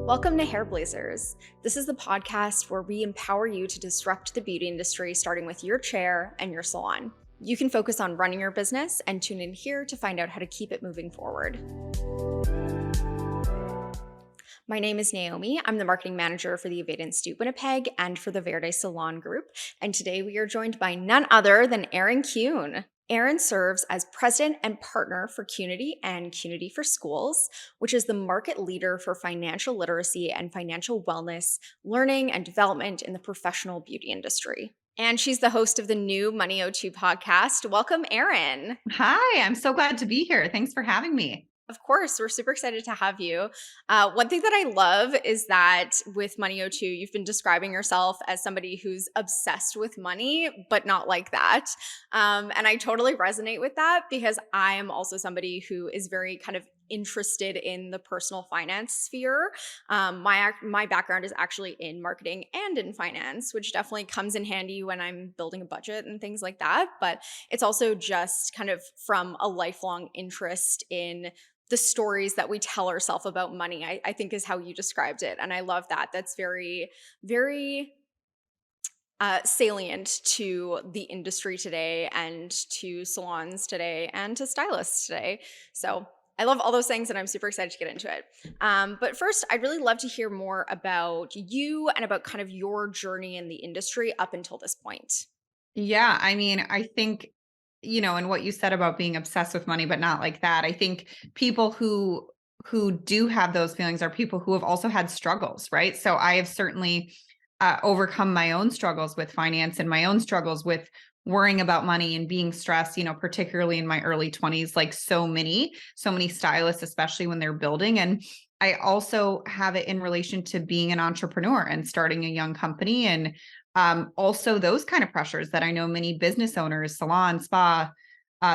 Welcome to Hairblazers. This is the podcast where we empower you to disrupt the beauty industry, starting with your chair and your salon. You can focus on running your business and tune in here to find out how to keep it moving forward. My name is Naomi. I'm the marketing manager for the Evade Institute Winnipeg and for the Verde Salon Group. And today we are joined by none other than Erin Kuhn. Erin serves as president and partner for Cunity and Cunity for Schools, which is the market leader for financial literacy and financial wellness, learning and development in the professional beauty industry. And she's the host of the new Money O2 podcast. Welcome, Erin. Hi, I'm so glad to be here. Thanks for having me. Of course, we're super excited to have you. One thing that I love is that with Money O2, you've been describing yourself as somebody who's obsessed with money, but not like that. And I totally resonate with that because I am also somebody who is very kind of interested in the personal finance sphere. My background is actually in marketing and in finance, which definitely comes in handy when I'm building a budget and things like that. But it's also just kind of from a lifelong interest in the stories that we tell ourselves about money, I think is how you described it. And I love that. That's very, very salient to the industry today and to salons today and to stylists today. So I love all those things and I'm super excited to get into it. But first, I'd really love to hear more about you and about kind of your journey in the industry up until this point. Yeah, I think, and what you said about being obsessed with money, but not like that. I think people who do have those feelings are people who have also had struggles, right? So I have certainly overcome my own struggles with finance and my own struggles with worrying about money and being stressed, particularly in my early 20s, like so many stylists, especially when they're building. And I also have it in relation to being an entrepreneur and starting a young company and also those kind of pressures that I know many business owners, salon, spa,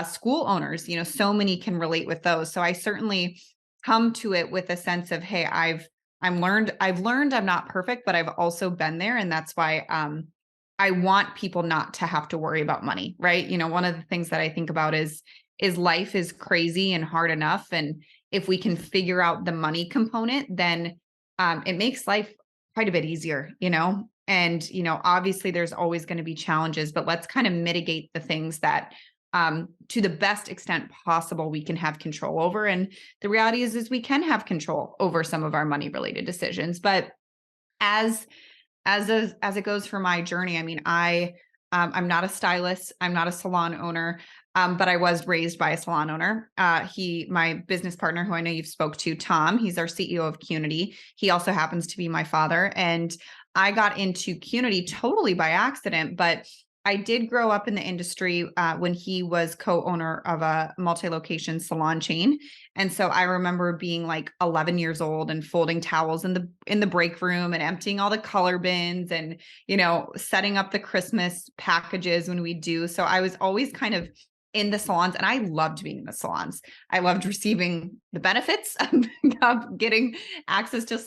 school owners, so many can relate with those. So I certainly come to it with a sense of, hey, I've learned I'm not perfect, but I've also been there. And that's why I want people not to have to worry about money, right? One of the things that I think about is life is crazy and hard enough. And if we can figure out the money component, then it makes life quite a bit easier, And, obviously there's always going to be challenges, but let's kind of mitigate the things that to the best extent possible we can have control over. And the reality is we can have control over some of our money related decisions. But as it goes for my journey, I'm not a stylist, I'm not a salon owner, but I was raised by a salon owner. My business partner, who I know you've spoke to, Tom, he's our CEO of Cunity. He also happens to be my father, and I got into Cunity totally by accident, but I did grow up in the industry when he was co-owner of a multi-location salon chain. And so I remember being like 11 years old and folding towels in the break room and emptying all the color bins and, setting up the Christmas packages when we do. So I was always kind of in the salons, and I loved being in the salons. I loved receiving the benefits of getting access to,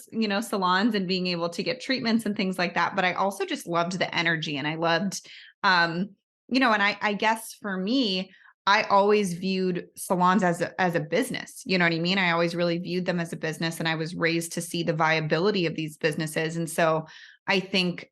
salons and being able to get treatments and things like that. But I also just loved the energy, and I loved and I guess for me, I always viewed salons as a business. You know what I mean? I always really viewed them as a business, and I was raised to see the viability of these businesses. And so I think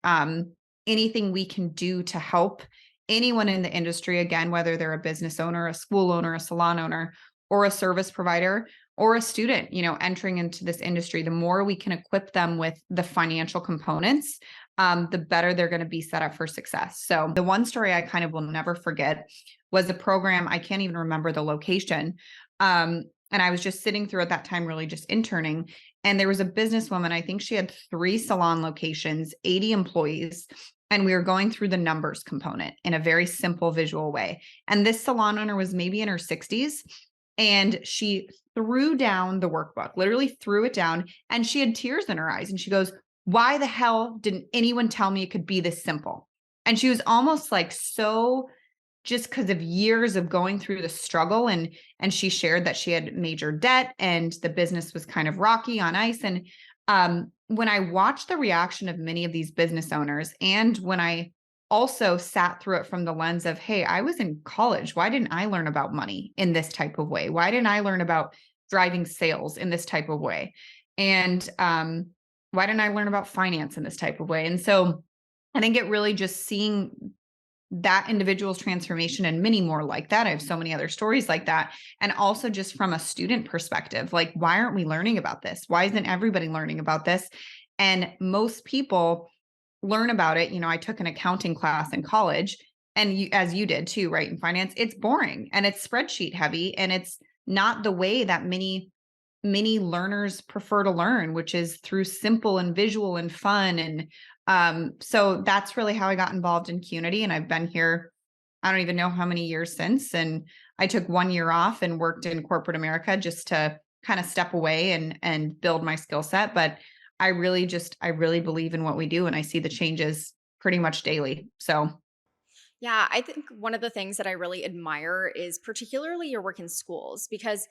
anything we can do to help anyone in the industry, again, whether they're a business owner, a school owner, a salon owner, or a service provider, or a student, entering into this industry, the more we can equip them with the financial components, the better they're going to be set up for success. So the one story I kind of will never forget was a program. I can't even remember the location. And I was just sitting through at that time, really just interning. And there was a businesswoman, I think she had 3 salon locations, 80 employees. And we were going through the numbers component in a very simple visual way. And this salon owner was maybe in her 60s. And she threw down the workbook, literally threw it down. And she had tears in her eyes. And she goes, "Why the hell didn't anyone tell me it could be this simple?" And she was almost like so, just because of years of going through the struggle. And she shared that she had major debt and the business was kind of rocky on ice. And when I watched the reaction of many of these business owners, and when I also sat through it from the lens of, hey, I was in college. Why didn't I learn about money in this type of way? Why didn't I learn about driving sales in this type of way? And Why didn't I learn about finance in this type of way? And so I think it really just seeing that individual's transformation and many more like that. I have so many other stories like that. And also just from a student perspective, like, why aren't we learning about this? Why isn't everybody learning about this? And most people learn about it. I took an accounting class in college, and as you did too, right? In finance, it's boring and it's spreadsheet heavy, and it's not the way that many learners prefer to learn, which is through simple and visual and fun. And so that's really how I got involved in Cunity. And I've been here, I don't even know how many years since. And I took 1 year off and worked in corporate America just to kind of step away and build my skill set. But I really believe in what we do, and I see the changes pretty much daily. So Yeah, I think one of the things that I really admire is particularly your work in schools, because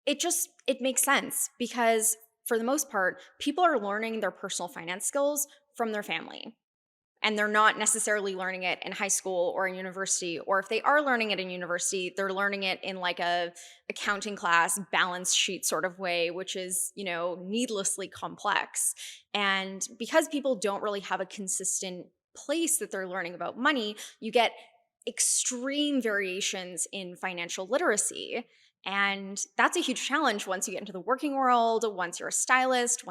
it makes sense, because for the most part, people are learning their personal finance skills from their family, and they're not necessarily learning it in high school or in university, or if they are learning it in university, they're learning it in like a accounting class balance sheet sort of way, which is, needlessly complex. And because people don't really have a consistent place that they're learning about money, you get extreme variations in financial literacy. And that's a huge challenge once you get into the working world, once you're a stylist,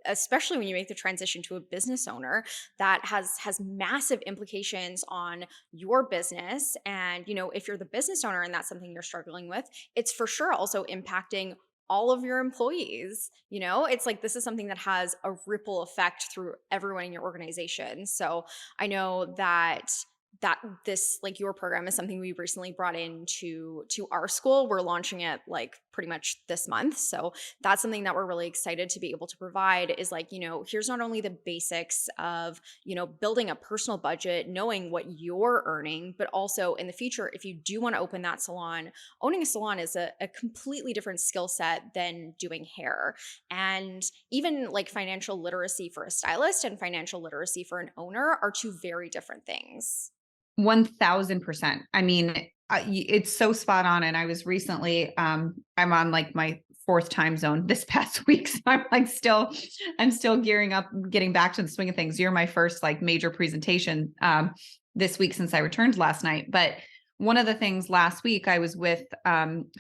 especially when you make the transition to a business owner. That has massive implications on your business. And if you're the business owner and that's something you're struggling with, it's for sure also impacting all of your employees. It's like this is something that has a ripple effect through everyone in your organization. So I know that this, like, your program is something we recently brought into to our school. We're launching it like pretty much this month. So that's something that we're really excited to be able to provide, is like, here's not only the basics of, building a personal budget, knowing what you're earning, but also in the future, if you do want to open that salon, owning a salon is a completely different skill set than doing hair. And even like financial literacy for a stylist and financial literacy for an owner are two very different things. 1000%. I mean, it's so spot on. And I was recently, I'm on like my fourth time zone this past week. So I'm still gearing up, getting back to the swing of things. You're my first like major presentation this week since I returned last night. But one of the things last week, I was with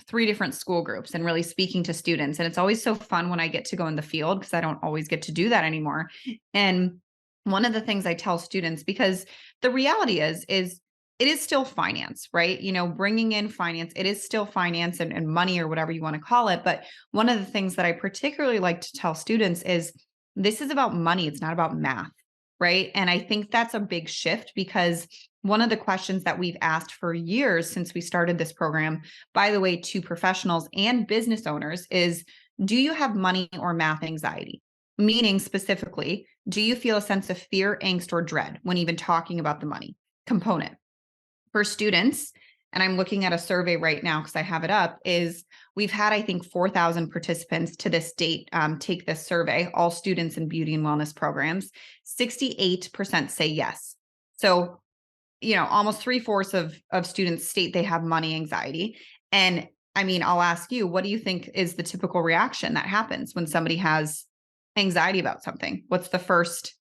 three different school groups and really speaking to students. And it's always so fun when I get to go in the field, because I don't always get to do that anymore. And one of the things I tell students, because the reality is it is still finance, right? Bringing in finance, it is still finance and money, or whatever you want to call it. But one of the things that I particularly like to tell students is this is about money. It's not about math, right? And I think that's a big shift, because one of the questions that we've asked for years since we started this program, by the way, to professionals and business owners, is, do you have money or math anxiety? Meaning specifically, do you feel a sense of fear, angst, or dread when even talking about the money component? For students, and I'm looking at a survey right now because I have it up, is we've had, I think, 4,000 participants to this date take this survey, all students in beauty and wellness programs. 68% say yes. So, almost three-fourths of students state they have money anxiety. And I mean, I'll ask you, what do you think is the typical reaction that happens when somebody has anxiety about something? What's the first?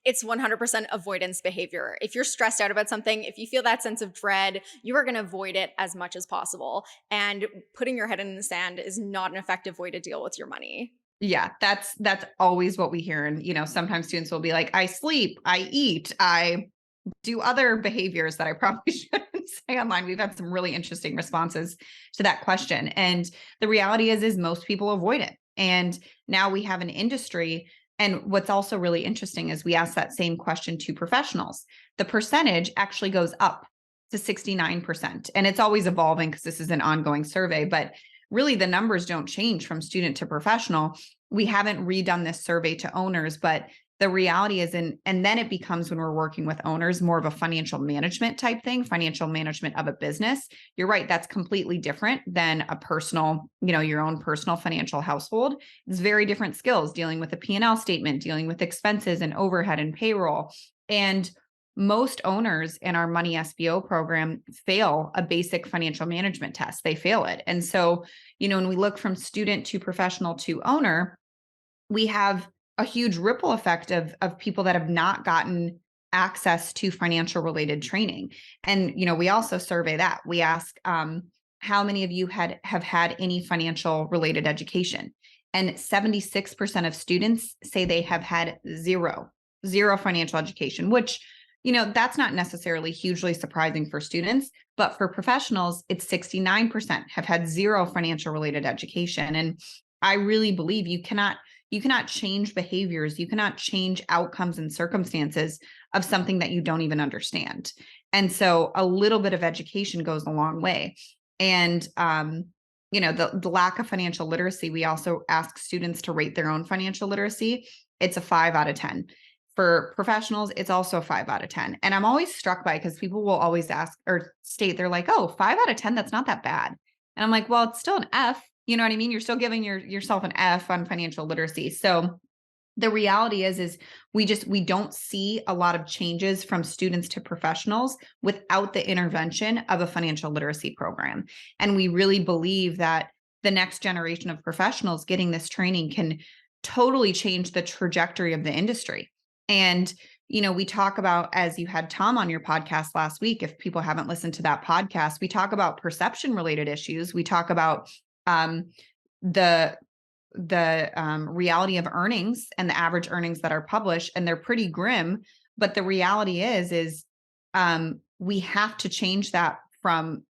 It's 100% avoidance behavior. If you're stressed out about something, if you feel that sense of dread, you are going to avoid it as much as possible. And putting your head in the sand is not an effective way to deal with your money. Yeah, that's always what we hear. And sometimes students will be like, I sleep, I eat, I do other behaviors that I probably shouldn't say online. We've had some really interesting responses to that question. And the reality is most people avoid it. And now we have an industry. And what's also really interesting is we ask that same question to professionals. The percentage actually goes up to 69%. And it's always evolving because this is an ongoing survey, but really the numbers don't change from student to professional. We haven't redone this survey to owners, but the reality is, and then it becomes, when we're working with owners, more of a financial management type thing, financial management of a business. You're right. That's completely different than a personal, your own personal financial household. It's very different skills, dealing with a P&L statement, dealing with expenses and overhead and payroll. And most owners in our Money SBO program fail a basic financial management test. They fail it. And so, when we look from student to professional to owner, we have a huge ripple effect of people that have not gotten access to financial related training. And, we also survey that. We ask, how many of you have had any financial related education? And 76% of students say they have had zero financial education, which, that's not necessarily hugely surprising for students, but for professionals, it's 69% have had zero financial related education. And I really believe you cannot change behaviors, you cannot change outcomes and circumstances of something that you don't even understand. And so a little bit of education goes a long way. And the lack of financial literacy, we also ask students to rate their own financial literacy. It's a 5 out of 10. For professionals, it's also a 5 out of 10. And I'm always struck by, because people will always ask or state, they're like, oh, 5 out of 10, that's not that bad. And I'm like, well, it's still an F. You know what I mean? You're still giving yourself an F on financial literacy. So the reality is we don't see a lot of changes from students to professionals without the intervention of a financial literacy program. And we really believe that the next generation of professionals getting this training can totally change the trajectory of the industry. And we talk about, as you had Tom on your podcast last week, if people haven't listened to that podcast, we talk about perception related issues. We talk about the reality of earnings and the average earnings that are published, and they're pretty grim. But the reality is we have to change that from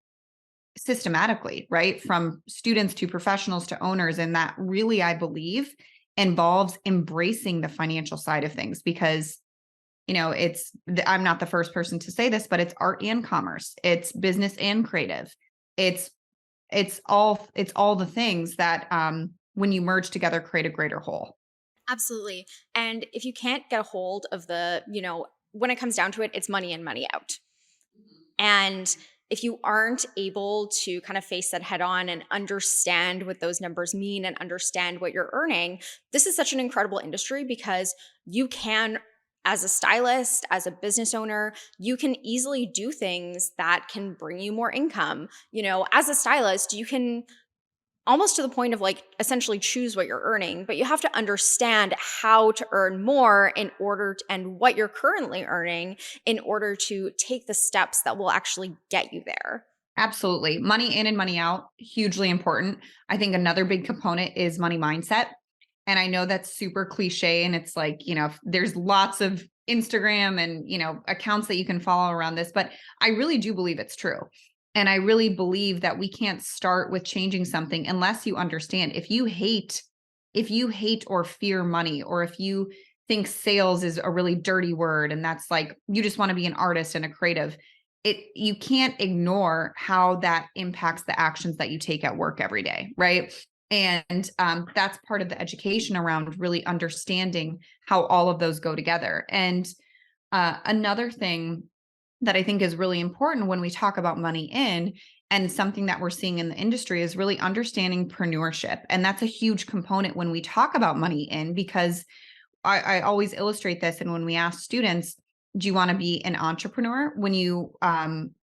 systematically, right? From students to professionals to owners. And that really, I believe, involves embracing the financial side of things, because I'm not the first person to say this, but it's art and commerce, it's business and creative, it's all the things that when you merge together create a greater whole. Absolutely. And if you can't get a hold of when it comes down to it, it's money in, money out. And if you aren't able to kind of face that head on and understand what those numbers mean and understand what you're earning, this is such an incredible industry, because you can, as a stylist, as a business owner, you can easily do things that can bring you more income. As a stylist, you can almost to the point of like essentially choose what you're earning, but you have to understand how to earn more and what you're currently earning in order to take the steps that will actually get you there. Absolutely. Money in and money out, hugely important. I think another big component is money mindset. And I know that's super cliche. And it's like, there's lots of Instagram and, accounts that you can follow around this, but I really do believe it's true. And I really believe that we can't start with changing something unless you understand. If you hate or fear money, or if you think sales is a really dirty word and that's like, you just want to be an artist and a creative, you can't ignore how that impacts the actions that you take at work every day, right? And that's part of the education around really understanding how all of those go together. And another thing that I think is really important when we talk about money in, and something that we're seeing in the industry, is really understanding preneurship. And that's a huge component when we talk about money in, because I always illustrate this. And when we ask students, do you want to be an entrepreneur when you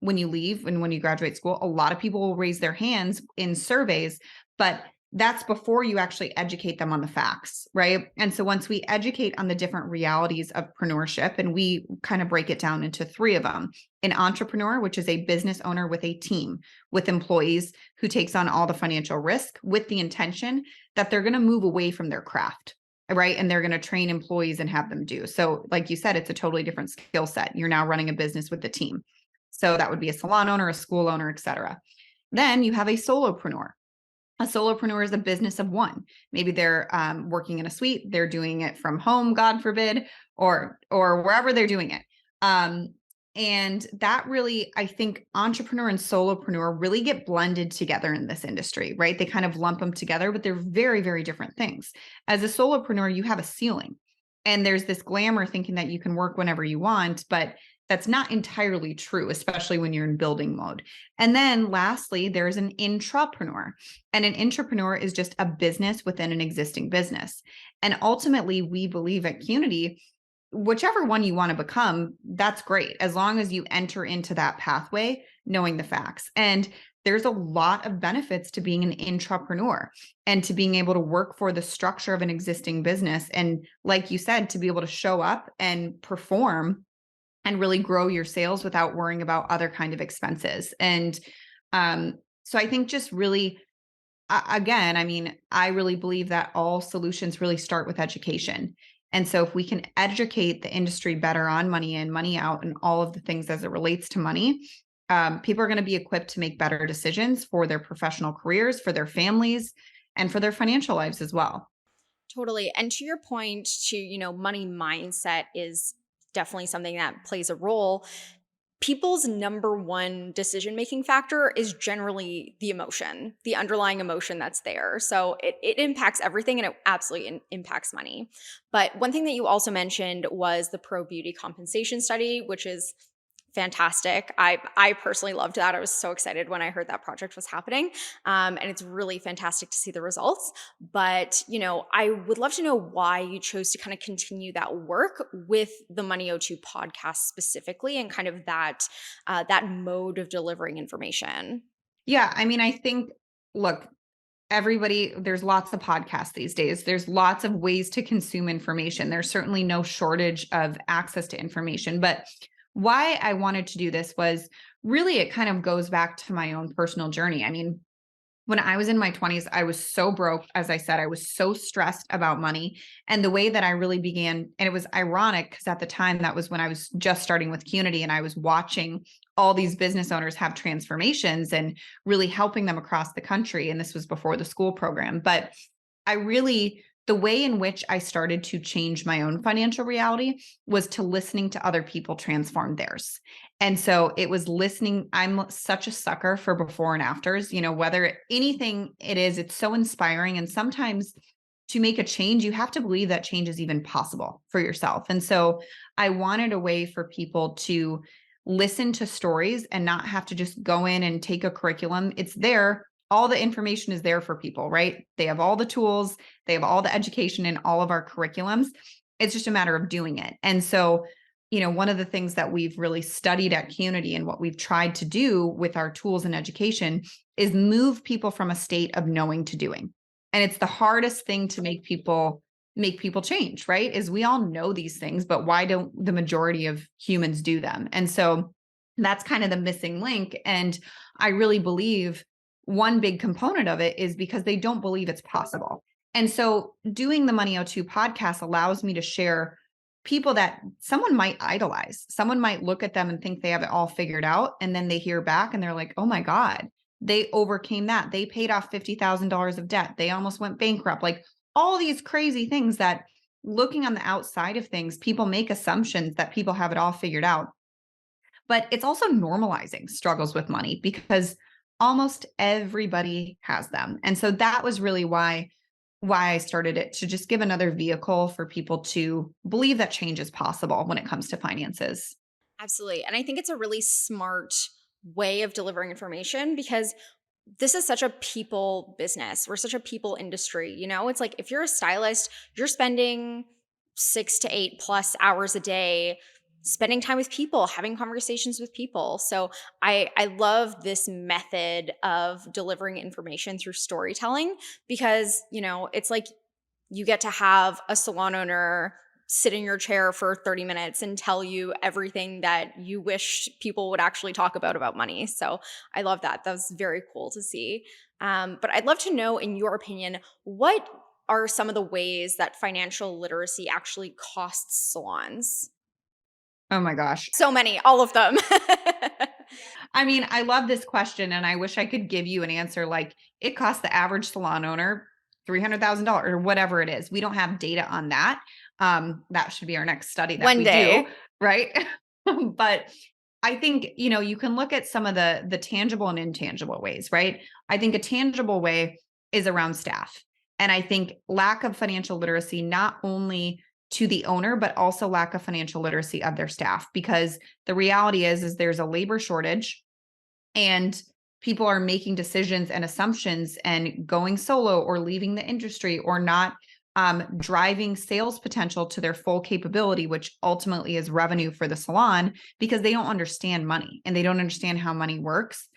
leave and when you graduate school? A lot of people will raise their hands in surveys, but that's before you actually educate them on the facts, right? And so once we educate on the different realities of preneurship, and we kind of break it down into 3 of them: an entrepreneur, which is a business owner with a team, with employees, who takes on all the financial risk with the intention that they're going to move away from their craft, right? And they're going to train employees and have them do. So like you said, it's a totally different skill set. You're now running a business with the team. So that would be a salon owner, a school owner, et cetera. Then you have a solopreneur. A solopreneur is a business of one. Maybe they're working in a suite, they're doing it from home, God forbid, or wherever they're doing it. And that really, I think entrepreneur and solopreneur really get blended together in this industry, right? They kind of lump them together, but they're very, very different things. As a solopreneur, you have a ceiling, and there's this glamour thinking that you can work whenever you want, but that's not entirely true, especially when you're in building mode. And then lastly, there's an intrapreneur. And an intrapreneur is just a business within an existing business. And ultimately, we believe at Cunity, whichever one you want to become, that's great, as long as you enter into that pathway knowing the facts. And there's a lot of benefits to being an intrapreneur and to being able to work for the structure of an existing business. And like you said, to be able to show up and perform and really grow your sales without worrying about other kind of expenses. And so I think just really, again, I mean, I really believe that all solutions really start with education. And so if we can educate the industry better on money in, money out, and all of the things as it relates to money, people are going to be equipped to make better decisions for their professional careers, for their families, and for their financial lives as well. Totally. And to your point, money mindset is definitely something that plays a role. People's number one decision making factor is generally the emotion, the underlying emotion that's there. So it impacts everything, and it absolutely impacts money. But one thing that you also mentioned was the pro beauty compensation study, which is fantastic. I personally loved that. I was so excited when I heard that project was happening, and it's really fantastic to see the results. But I would love to know why you chose to kind of continue that work with the Money O2 podcast specifically, and kind of that mode of delivering information. Yeah. I mean, I think, look, everybody, there's lots of podcasts these days. There's lots of ways to consume information. There's certainly no shortage of access to information. But why I wanted to do this was really, it kind of goes back to my own personal journey. I mean, when I was in my 20s, I was so broke. As I said, I was so stressed about money. And the way that I really began, and it was ironic because at the time, that was when I was just starting with Cunity, and I was watching all these business owners have transformations and really helping them across the country. And this was before the school program. But I really, the way in which I started to change my own financial reality was to listening to other people transform theirs. And so it was listening. I'm such a sucker for before and afters, whether anything it is, it's so inspiring. And sometimes to make a change, you have to believe that change is even possible for yourself. And so I wanted a way for people to listen to stories and not have to just go in and take a curriculum. It's there. All the information is there for people, right? They have all the tools, they have all the education in all of our curriculums. It's just a matter of doing it. And so, one of the things that we've really studied at Cunity and what we've tried to do with our tools and education is move people from a state of knowing to doing. And it's the hardest thing to make people change, right? Is we all know these things, but why don't the majority of humans do them? And so that's kind of the missing link. And I really believe one big component of it is because they don't believe it's possible. And so doing the Money O2 podcast allows me to share people that someone might idolize. Someone might look at them and think they have it all figured out. And then they hear back and they're like, oh my God, they overcame that. They paid off $50,000 of debt. They almost went bankrupt. Like all these crazy things that, looking on the outside of things, people make assumptions that people have it all figured out. But it's also normalizing struggles with money because almost everybody has them. And so that was really why I started it, to just give another vehicle for people to believe that change is possible when it comes to finances. Absolutely. And I think it's a really smart way of delivering information, because this is such a people business. We're such a people industry. It's like if you're a stylist, you're spending 6 to 8+ hours a day spending time with people, having conversations with people. So I love this method of delivering information through storytelling, because, it's like you get to have a salon owner sit in your chair for 30 minutes and tell you everything that you wish people would actually talk about money. So I love that. That was very cool to see. But I'd love to know, in your opinion, what are some of the ways that financial literacy actually costs salons? Oh my gosh. So many, all of them. I mean, I love this question and I wish I could give you an answer like it costs the average salon owner $300,000 or whatever it is. We don't have data on that. That should be our next study that One we do, day. right? But I think, you can look at some of the tangible and intangible ways, right? I think a tangible way is around staff. And I think lack of financial literacy, not only to the owner, but also lack of financial literacy of their staff, because the reality is there's a labor shortage and people are making decisions and assumptions and going solo or leaving the industry or not driving sales potential to their full capability, which ultimately is revenue for the salon, because they don't understand money and they don't understand how money works.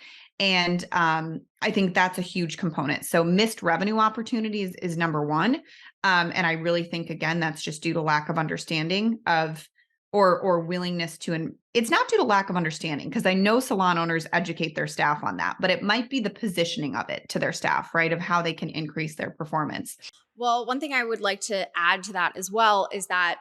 And I think that's a huge component. So missed revenue opportunities is number one. And I really think, again, that's just due to lack of understanding of or willingness to, and it's not due to lack of understanding, because I know salon owners educate their staff on that, but it might be the positioning of it to their staff, right? Of how they can increase their performance. Well, one thing I would like to add to that as well is that,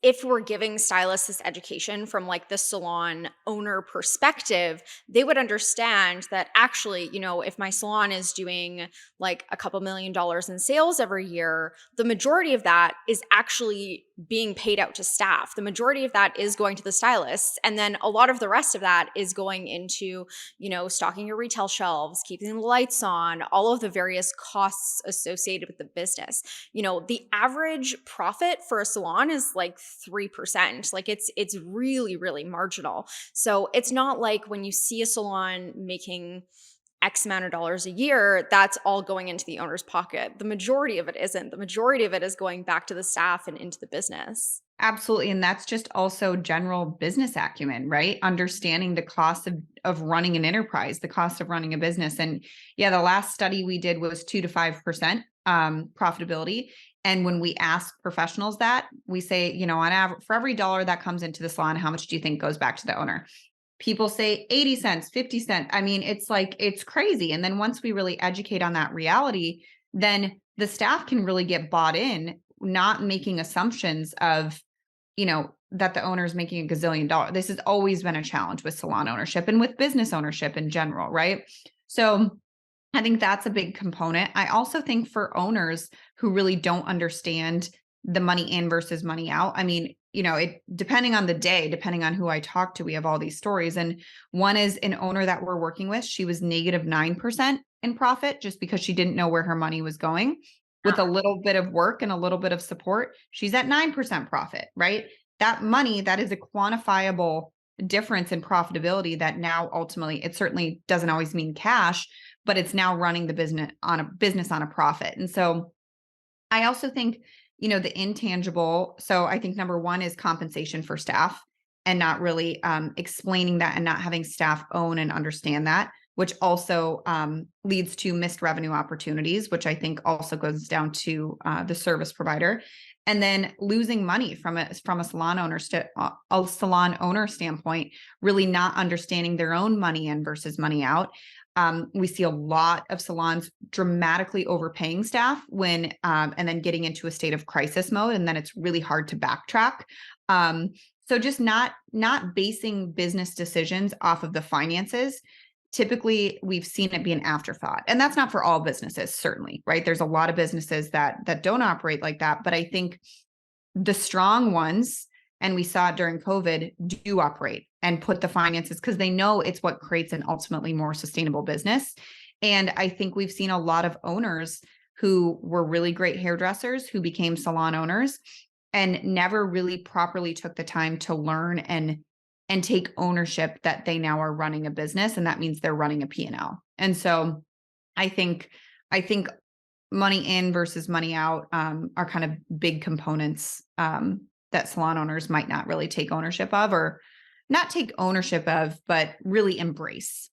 if we're giving stylists this education from like the salon owner perspective, they would understand that actually, if my salon is doing like a couple $1 million in sales every year, the majority of that is actually being paid out to staff. The majority of that is going to the stylists. And then a lot of the rest of that is going into, stocking your retail shelves, keeping the lights on, all of the various costs associated with the business. The average profit for a salon is like 3%. Like it's really, really marginal. So it's not like when you see a salon making X amount of dollars a year, that's all going into the owner's pocket. The majority of it isn't. The majority of it is going back to the staff and into the business. Absolutely. And that's just also general business acumen, right? Understanding the cost of running an enterprise, the cost of running a business. And yeah, the last study we did was 2 to 5% profitability. And when we ask professionals that, we say, on average, for every dollar that comes into the salon, how much do you think goes back to the owner? People say 80 cents, 50 cents. I mean, it's like, it's crazy. And then once we really educate on that reality, then the staff can really get bought in, not making assumptions of, that the owner is making a gazillion dollars. This has always been a challenge with salon ownership and with business ownership in general, right? So I think that's a big component. I also think for owners who really don't understand the money in versus money out, I mean, it depending on the day, depending on who I talk to, we have all these stories. And one is an owner that we're working with. She was negative 9% in profit just because she didn't know where her money was going. With a little bit of work and a little bit of support, she's at 9% profit, right? That money, that is a quantifiable difference in profitability that now ultimately, it certainly doesn't always mean cash, but it's now running the business on a profit. And so I also think, the intangible. So I think number one is compensation for staff, and not really explaining that and not having staff own and understand that, which also leads to missed revenue opportunities, which I think also goes down to the service provider. And then losing money from a salon owner standpoint, really not understanding their own money in versus money out. We see a lot of salons dramatically overpaying staff when, and then getting into a state of crisis mode, and then it's really hard to backtrack. So just not basing business decisions off of the finances. Typically, we've seen it be an afterthought, and that's not for all businesses, certainly, right? There's a lot of businesses that don't operate like that, but I think the strong ones, and we saw it during COVID, do operate and put the finances, because they know it's what creates an ultimately more sustainable business. And I think we've seen a lot of owners who were really great hairdressers who became salon owners and never really properly took the time to learn and take ownership that they now are running a business, and that means they're running a P&L. And so I think money in versus money out are kind of big components that salon owners might not really take ownership of, or not take ownership of, but really embrace.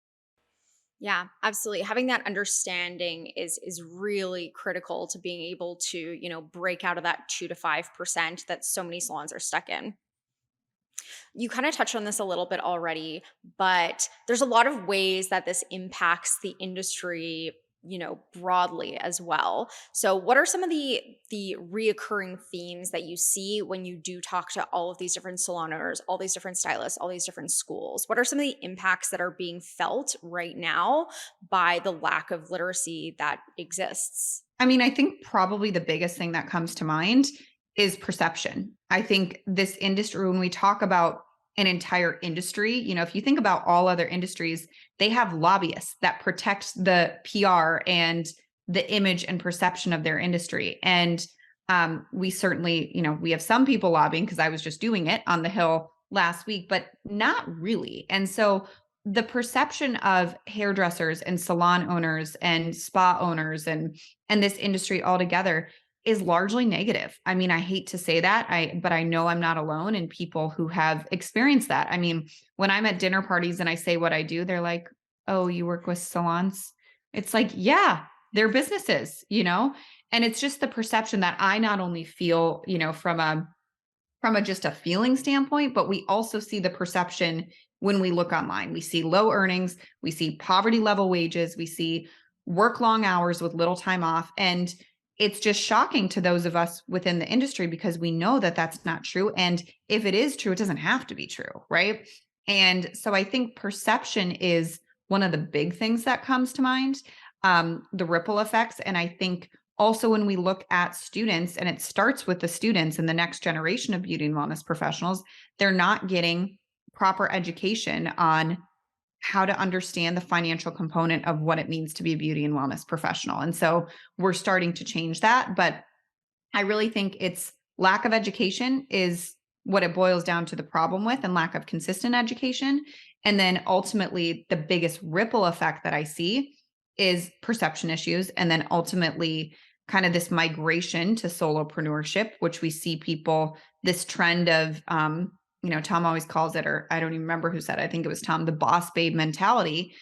Yeah, absolutely. Having that understanding is really critical to being able to, break out of that 2 to 5% that so many salons are stuck in. You kind of touched on this a little bit already, but there's a lot of ways that this impacts the industry, broadly as well. So what are some of the reoccurring themes that you see when you do talk to all of these different salon owners, all these different stylists, all these different schools? What are some of the impacts that are being felt right now by the lack of literacy that exists? I mean, I think probably the biggest thing that comes to mind is perception. I think this industry, when we talk about an entire industry, if you think about all other industries, they have lobbyists that protect the PR and the image and perception of their industry. And we certainly, we have some people lobbying, because I was just doing it on the Hill last week, but not really. And so the perception of hairdressers and salon owners and spa owners and this industry altogether is largely negative. I mean, I hate to say that, but I know I'm not alone in people who have experienced that. I mean, when I'm at dinner parties and I say what I do, they're like, oh, you work with salons? It's like, yeah, they're businesses, you know? And it's just the perception that I not only feel, from a just a feeling standpoint, but we also see the perception when we look online. We see low earnings, we see poverty level wages, we see work long hours with little time off. And it's just shocking to those of us within the industry because we know that that's not true. And if it is true, it doesn't have to be true. Right. And so I think perception is one of the big things that comes to mind, the ripple effects. And I think also when we look at students, and it starts with the students and the next generation of beauty and wellness professionals, they're not getting proper education on how to understand the financial component of what it means to be a beauty and wellness professional. And so we're starting to change that. But I really think it's lack of education is what it boils down to the problem with, and lack of consistent education. And then ultimately, the biggest ripple effect that I see is perception issues. And then ultimately, kind of this migration to solopreneurship, which we see people, this trend of, Tom always calls it, or I don't even remember who said it, I think it was Tom, the boss babe mentality,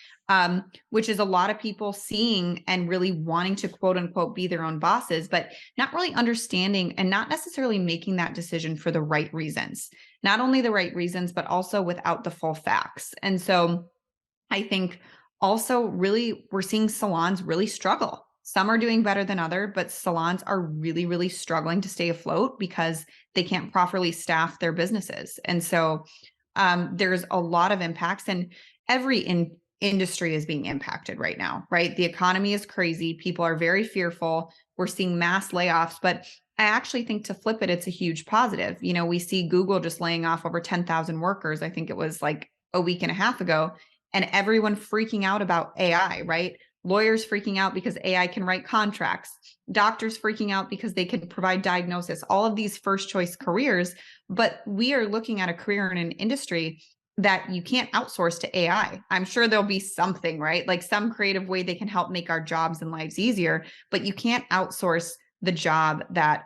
which is a lot of people seeing and really wanting to quote unquote be their own bosses, but not really understanding and not necessarily making that decision for the right reasons. Not only the right reasons, but also without the full facts. And so I think also really we're seeing salons really struggle. Some are doing better than other, but salons are really, really struggling to stay afloat because they can't properly staff their businesses. And so there's a lot of impacts, and every industry is being impacted right now, right? The economy is crazy. People are very fearful. We're seeing mass layoffs, but I actually think to flip it, it's a huge positive. We see Google just laying off over 10,000 workers. I think it was like a week and a half ago, and everyone freaking out about AI, right? Lawyers freaking out because AI can write contracts, doctors freaking out because they can provide diagnosis, all of these first choice careers. But we are looking at a career in an industry that you can't outsource to AI. I'm sure there'll be something, right? Like some creative way they can help make our jobs and lives easier, but you can't outsource the job that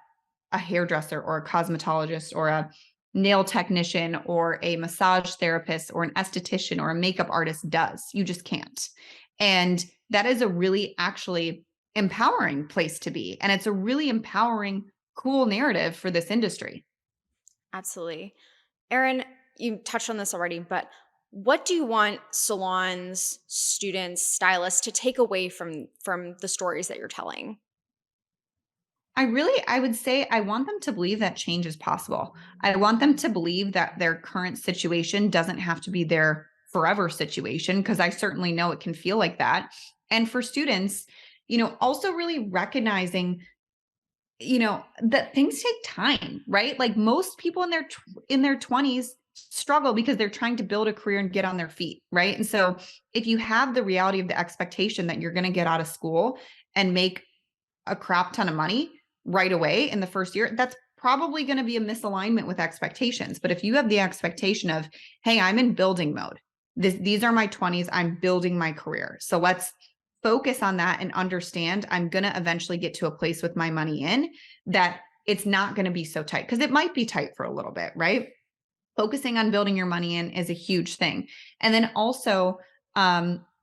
a hairdresser or a cosmetologist or a nail technician or a massage therapist or an esthetician or a makeup artist does. You just can't. And that is a really actually empowering place to be. And it's a really empowering, cool narrative for this industry. Absolutely. Erin, you touched on this already, but what do you want salons, students, stylists to take away from the stories that you're telling? I would say I want them to believe that change is possible. I want them to believe that their current situation doesn't have to be their forever situation, because I certainly know it can feel like that. And for students, also really recognizing, that things take time, right? Like most people in their 20s struggle because they're trying to build a career and get on their feet, right? And so if you have the reality of the expectation that you're going to get out of school and make a crap ton of money right away in the first year, that's probably going to be a misalignment with expectations. But if you have the expectation of, hey, I'm in building mode, these are my 20s, I'm building my career. So let's focus on that and understand I'm going to eventually get to a place with my money in that it's not going to be so tight, because it might be tight for a little bit, right? Focusing on building your money in is a huge thing. And then also,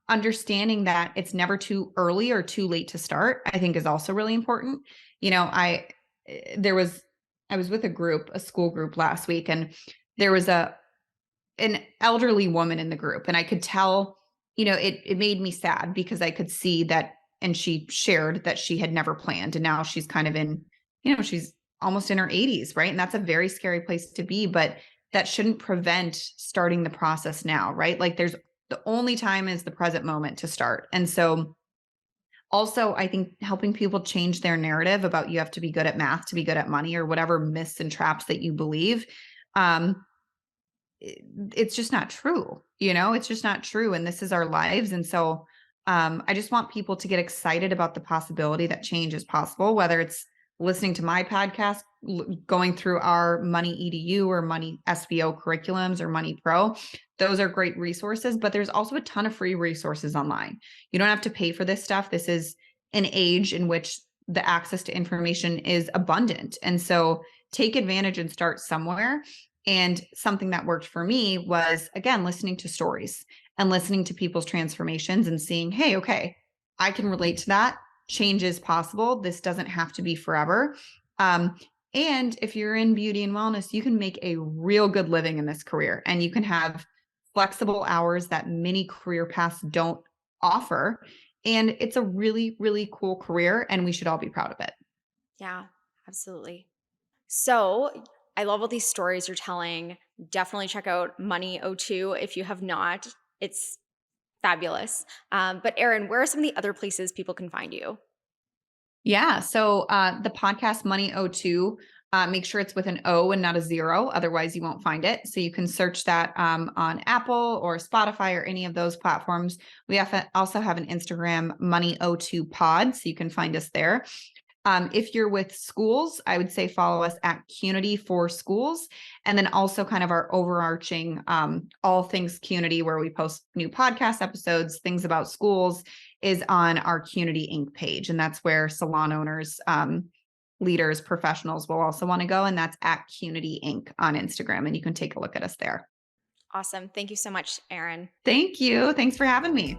understanding that it's never too early or too late to start, I think is also really important. You know, I there was I was with a school group last week, and there was an elderly woman in the group, and I could tell, it made me sad because I could see that, and she shared that she had never planned, and now she's kind of in, she's almost in her 80s, right? And that's a very scary place to be, but that shouldn't prevent starting the process now, right? Like there's the only time is the present moment to start. And so also, I think helping people change their narrative about you have to be good at math to be good at money, or whatever myths and traps that you believe. Um, it's just not true. It's just not true. And this is our lives. And so I just want people to get excited about the possibility that change is possible, whether it's listening to my podcast, going through our Money EDU or Money SVO curriculums or Money Pro. Those are great resources, but there's also a ton of free resources online. You don't have to pay for this stuff. This is an age in which the access to information is abundant. And so take advantage and start somewhere. And something that worked for me was, again, listening to stories. and listening to people's transformations and seeing, hey, okay, I can relate to that. Change is possible. This doesn't have to be forever. Um, and if you're in beauty and wellness, you can make a real good living in this career, and you can have flexible hours that many career paths don't offer. And it's a really, really cool career, and we should all be proud of it. Yeah, absolutely. So I love all these stories you're telling. Definitely check out Money O2 if you have not. It's fabulous. But Erin, where are some of the other places people can find you? Yeah. So the podcast Money O2, make sure it's with an O and not a zero. Otherwise, you won't find it. So you can search that on Apple or Spotify or any of those platforms. We also have an Instagram, Money O2 Pod. So you can find us there. If you're with schools, I would say follow us at Cunity for Schools. And then also kind of our overarching all things Cunity, where we post new podcast episodes, things about schools, is on our Cunity Inc. page. And that's where salon owners, leaders, professionals will also want to go. And that's at Cunity Inc. on Instagram. And you can take a look at us there. Awesome. Thank you so much, Erin. Thank you. Thanks for having me.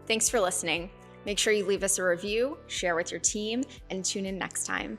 Thanks for listening. Make sure you leave us a review, share with your team, and tune in next time.